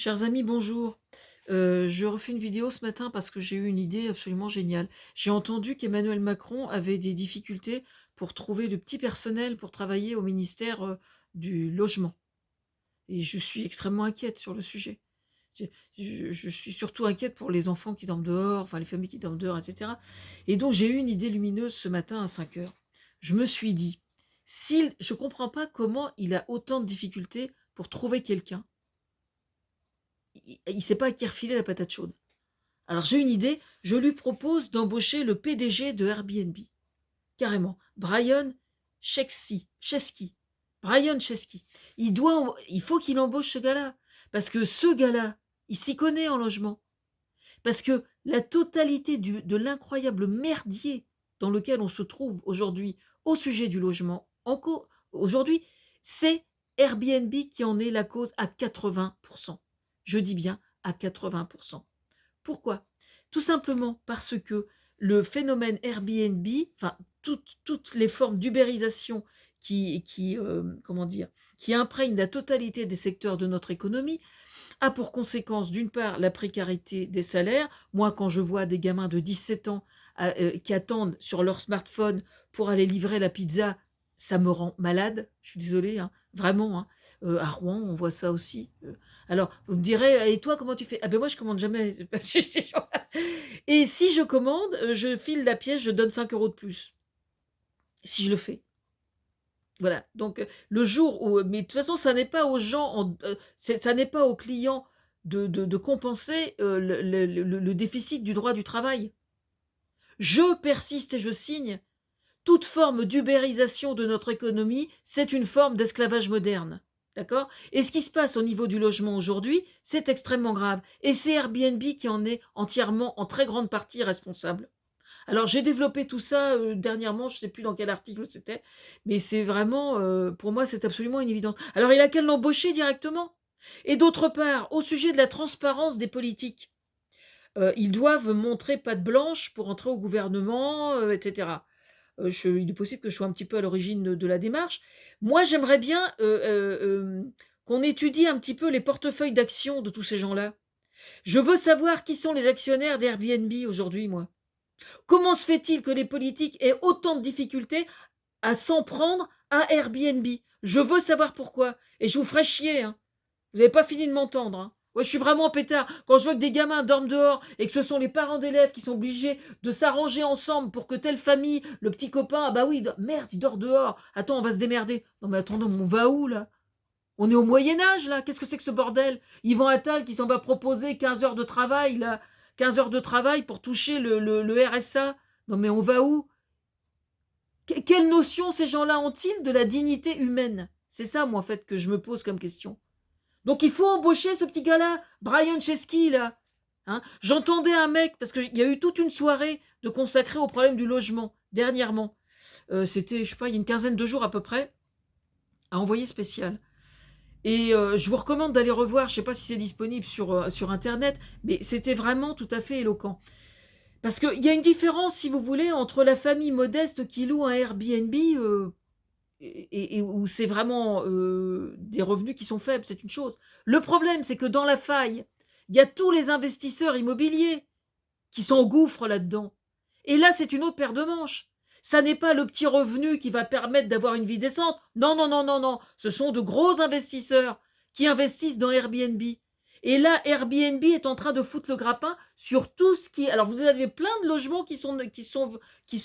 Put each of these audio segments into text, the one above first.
Chers amis, bonjour. Je refais une vidéo ce matin parce que j'ai eu une idée absolument géniale. J'ai entendu qu'Emmanuel Macron avait des difficultés pour trouver de petits personnels pour travailler au ministère du Logement. Et je suis extrêmement inquiète sur le sujet. Je, je suis surtout inquiète pour les enfants qui dorment dehors, enfin les familles qui dorment dehors, etc. Et donc j'ai eu une idée lumineuse ce matin à 5 heures. Je me suis dit, je ne comprends pas comment il a autant de difficultés pour trouver quelqu'un. Il ne sait pas à qui refiler la patate chaude. Alors j'ai une idée, je lui propose d'embaucher le PDG de Airbnb. Carrément. Brian Chesky. Brian Chesky. Il faut qu'il embauche ce gars-là. Parce que ce gars-là, il s'y connaît en logement. Parce que la totalité de l'incroyable merdier dans lequel on se trouve aujourd'hui au sujet du logement, aujourd'hui, c'est Airbnb qui en est la cause à 80%. Je dis bien à 80%. Pourquoi? Tout simplement parce que le phénomène Airbnb, enfin toutes les formes d'ubérisation comment dire, qui imprègnent la totalité des secteurs de notre économie, a pour conséquence d'une part la précarité des salaires. Moi, quand je vois des gamins de 17 ans qui attendent sur leur smartphone pour aller livrer la pizza, ça me rend malade. Je suis désolée, hein, vraiment. Hein. À Rouen, on voit ça aussi. Alors, vous me direz, et toi, comment tu fais? Ah ben moi, je commande jamais. Et si je commande, je file la pièce, je donne 5 euros de plus. Si je le fais. Voilà, donc le jour où, mais de toute façon, ça n'est pas aux gens, ça n'est pas aux clients de compenser le déficit du droit du travail. Je persiste et je signe. Toute forme d'ubérisation de notre économie, c'est une forme d'esclavage moderne. D'accord? Et ce qui se passe au niveau du logement aujourd'hui, c'est extrêmement grave. Et c'est Airbnb qui en est entièrement, en très grande partie, responsable. Alors j'ai développé tout ça dernièrement, je ne sais plus dans quel article c'était, mais c'est vraiment, pour moi, c'est absolument une évidence. Alors il a qu'à l'embaucher directement. Et d'autre part, au sujet de la transparence des politiques, ils doivent montrer patte blanche pour entrer au gouvernement, etc. Il est possible que je sois un petit peu à l'origine de la démarche. Moi, j'aimerais bien qu'on étudie un petit peu les portefeuilles d'actions de tous ces gens-là. Je veux savoir qui sont les actionnaires d'Airbnb aujourd'hui, moi. Comment se fait-il que les politiques aient autant de difficultés à s'en prendre à Airbnb? Je veux savoir pourquoi. Et je vous ferai chier. Hein. Vous n'avez pas fini de m'entendre. Hein. Ouais, je suis vraiment pétard. Quand je vois que des gamins dorment dehors et que ce sont les parents d'élèves qui sont obligés de s'arranger ensemble pour que telle famille, le petit copain, ah bah oui, merde, il dort dehors. Attends, on va se démerder. Non mais attendons, on va où là? On est au Moyen-Âge là. Qu'est-ce que c'est que ce bordel? Yvan Attal qui s'en va proposer 15 heures de travail là. 15 heures de travail pour toucher le RSA. Non mais on va où? Quelle notion ces gens-là ont-ils de la dignité humaine? C'est ça, moi, en fait, que je me pose comme question. Donc il faut embaucher ce petit gars-là, Brian Chesky, là. Hein. J'entendais un mec, parce qu'il y a eu toute une soirée de consacrée au problème du logement, dernièrement. C'était, je sais pas, il y a une quinzaine de jours à peu près, à envoyer spécial. Et je vous recommande d'aller revoir, je sais pas si c'est disponible sur Internet, mais c'était vraiment tout à fait éloquent. Parce qu'il y a une différence, si vous voulez, entre la famille modeste qui loue un Airbnb et où c'est vraiment des revenus qui sont faibles, c'est une chose. Le problème, c'est que dans la faille, il y a tous les investisseurs immobiliers qui s'engouffrent là-dedans. Et là, c'est une autre paire de manches. Ça n'est pas le petit revenu qui va permettre d'avoir une vie décente. Non, non, non, non, non. Ce sont de gros investisseurs qui investissent dans Airbnb. Et là, Airbnb est en train de foutre le grappin sur tout ce qui... Alors, vous avez plein de logements qui sont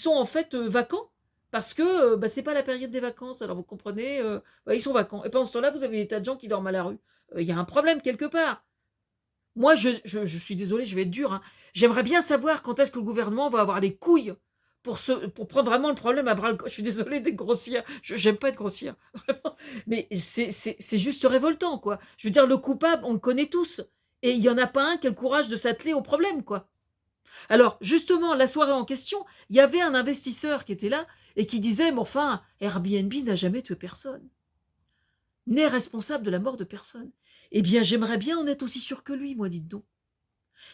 en fait vacants parce que c'est pas la période des vacances. Alors, vous comprenez, ils sont vacants. Et pendant ce temps-là, vous avez des tas de gens qui dorment à la rue. Il y a un problème quelque part. Moi, je suis désolée, je vais être dur. Hein. J'aimerais bien savoir quand est-ce que le gouvernement va avoir les couilles pour prendre vraiment le problème à bras le corps. Je suis désolée d'être grossière. J'aime pas être grossière. Vraiment. Mais c'est juste révoltant, quoi. Je veux dire, le coupable, on le connaît tous. Et il n'y en a pas un qui a le courage de s'atteler au problème, quoi. Alors, justement, la soirée en question, il y avait un investisseur qui était là et qui disait, mais enfin, Airbnb n'a jamais tué personne, n'est responsable de la mort de personne. Eh bien, j'aimerais bien en être aussi sûr que lui, moi, dites donc.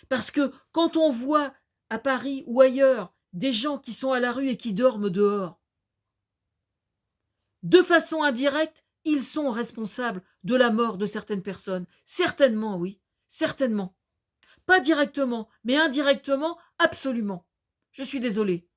Parce que quand on voit à Paris ou ailleurs des gens qui sont à la rue et qui dorment dehors, de façon indirecte, ils sont responsables de la mort de certaines personnes. Certainement, oui. Certainement. Pas directement, mais indirectement, absolument. Je suis désolé.